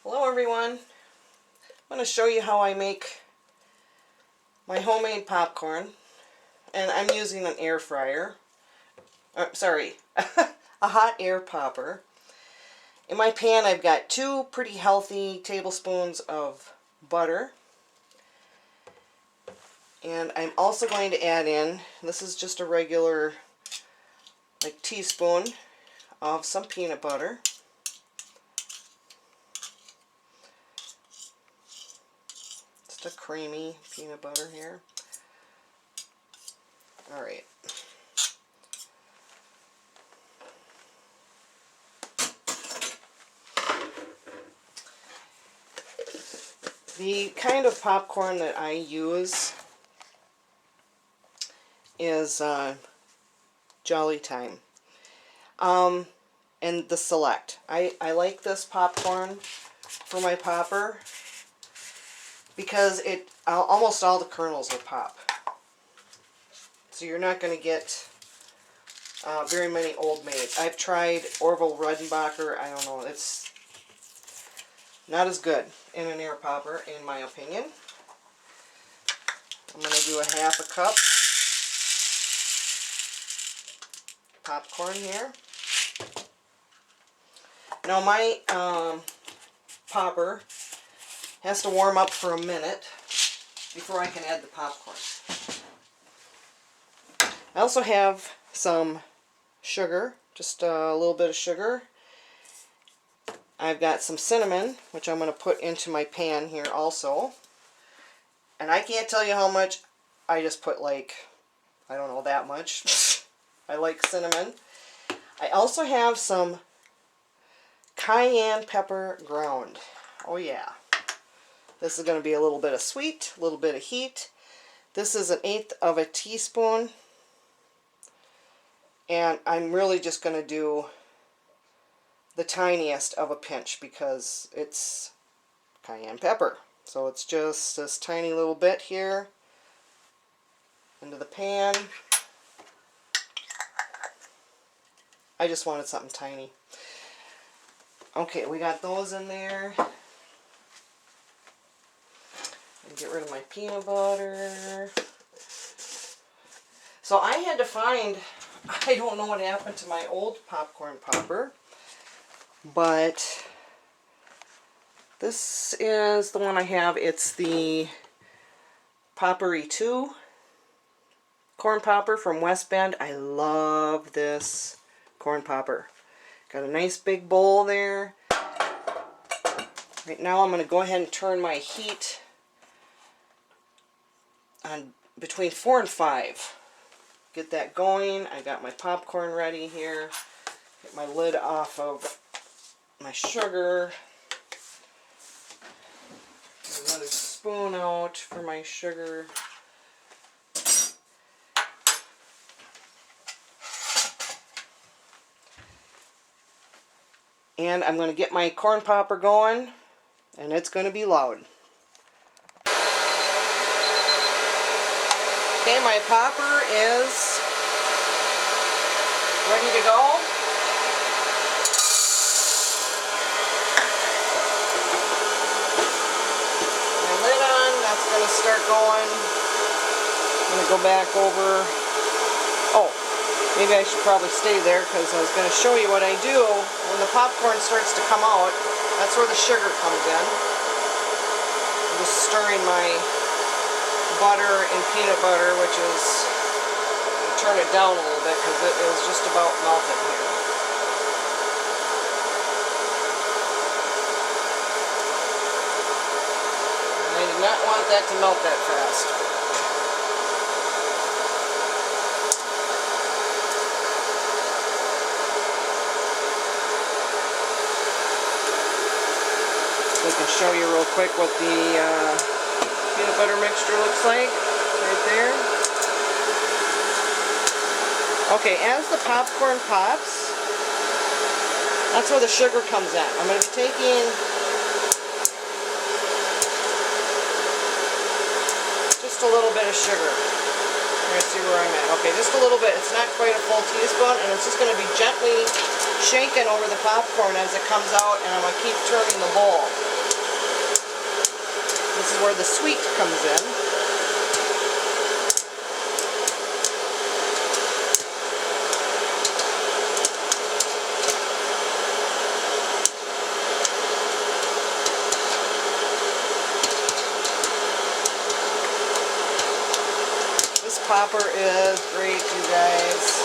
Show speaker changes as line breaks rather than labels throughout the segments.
Hello everyone. I'm going to show you how I make my homemade popcorn, and I'm using an air fryer. Sorry, a hot air popper. In my pan I've got 2 pretty healthy tablespoons of butter, and I'm also going to add in, this is just a regular teaspoon of some peanut butter. A creamy peanut butter here. Alright. The kind of popcorn that I use is Jolly Time. And the Select. I like this popcorn for my popper because almost all the kernels will pop. So you're not going to get very many old maids. I've tried Orville Redenbacher. I don't know. It's not as good in an air popper, in my opinion. I'm going to do a 1/2 cup popcorn here. Now my popper has to warm up for a minute before I can add the popcorn. I also have some sugar, just a little bit of sugar. I've got some cinnamon, which I'm going to put into my pan here also. And I can't tell you how much. I just put I don't know, that much. I like cinnamon. I also have some cayenne pepper ground. Oh yeah. This is going to be a little bit of sweet, a little bit of heat. This is 1/8 teaspoon. And I'm really just going to do the tiniest of a pinch because it's cayenne pepper. So it's just this tiny little bit here into the pan. I just wanted something tiny. Okay, we got those in there. Get rid of my peanut butter. So I had to find, I don't know what happened to my old popcorn popper, but this is the one I have. It's the Poppery 2 corn popper from West Bend. I love this corn popper. Got a nice big bowl there. Right now I'm going to go ahead and turn my heat on between 4 and 5. Get that going. I got my popcorn ready here. Get my lid off of my sugar. Another spoon out for my sugar. And I'm going to get my corn popper going, and it's going to be loud. Okay, my popper is ready to go. My lid on, that's going to start going. I'm going to go back over. Oh, maybe I should probably stay there because I was going to show you what I do when the popcorn starts to come out. That's where the sugar comes in. I'm just stirring my butter and peanut butter, which is, turn it down a little bit because it is just about melted here. And I do not want that to melt that fast. So I can show you real quick what the peanut butter mixture looks like right there. Okay, as the popcorn pops, that's where the sugar comes in. I'm going to be taking just a little bit of sugar. You're going to see where I'm at. Okay, just a little bit. It's not quite a full teaspoon, and it's just going to be gently shaken over the popcorn as it comes out, and I'm going to keep turning the bowl. This is where the sweet comes in. This popper is great, you guys.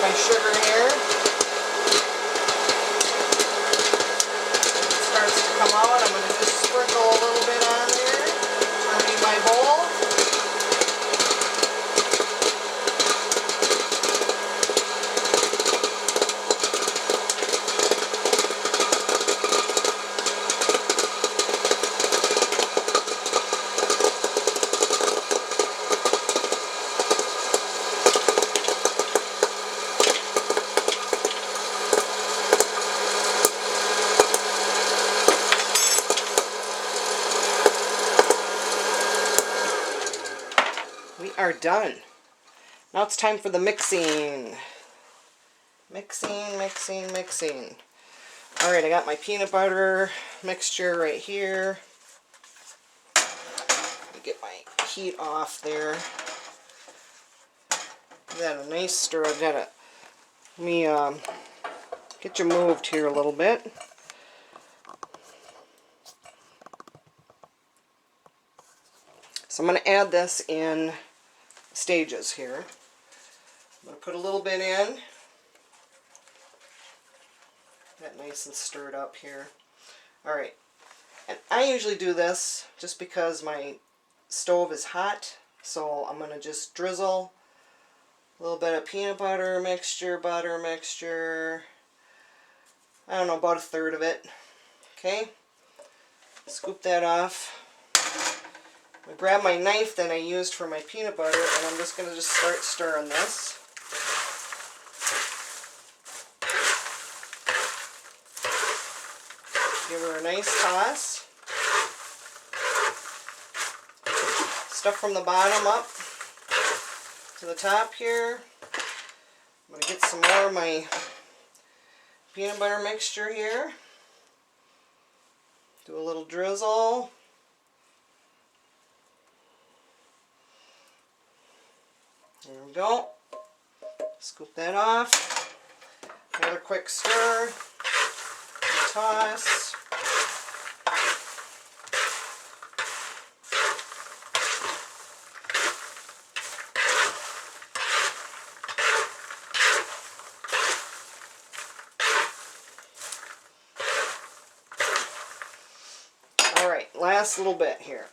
My sugar here. It starts to come out. I'm going to just sprinkle a little bit on there. Turning my bowl. We are done. Now it's time for the mixing. Mixing, mixing, mixing. Alright, I got my peanut butter mixture right here. Let me get my heat off there. Got a nice stir. I've got to let me get you moved here a little bit. So I'm going to add this in stages here. I'm going to put a little bit in. That nice and stirred up here. Alright, and I usually do this just because my stove is hot, so I'm going to just drizzle a little bit of peanut butter mixture, I don't know, about a third of it. Okay, scoop that off. I grab my knife that I used for my peanut butter, and I'm just going to start stirring this. Give her a nice toss. Stuff from the bottom up to the top here. I'm going to get some more of my peanut butter mixture here. Do a little drizzle. There we go. Scoop that off. Another quick stir. And toss. Alright, last little bit here.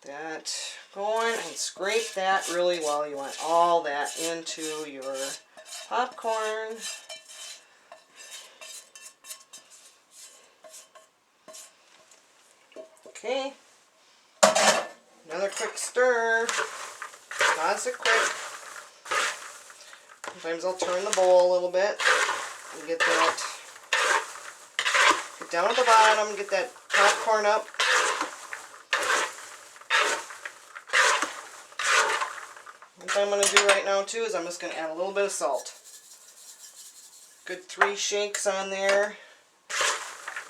That going, and scrape that really well. You want all that into your popcorn. Okay. Another quick stir. Toss it quick. Sometimes I'll turn the bowl a little bit and get that. Get down at the bottom, get that popcorn up. What I'm going to do right now too is I'm just going to add a little bit of salt. Good 3 shakes on there.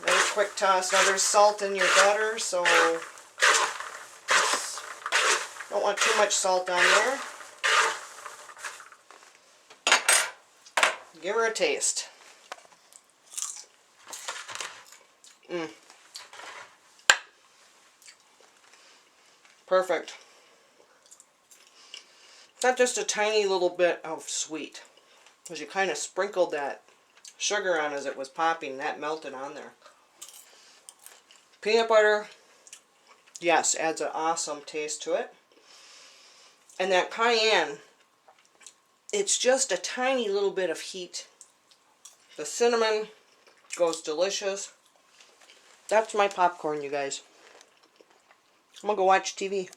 Another quick toss. Now there's salt in your butter, so don't want too much salt on there. Give her a taste. Perfect. It's not just a tiny little bit of sweet, because you kind of sprinkled that sugar on as it was popping. That melted on there. Peanut butter, yes, adds an awesome taste to it. And that cayenne, it's just a tiny little bit of heat. The cinnamon goes delicious. That's my popcorn, you guys. I'm going to go watch TV.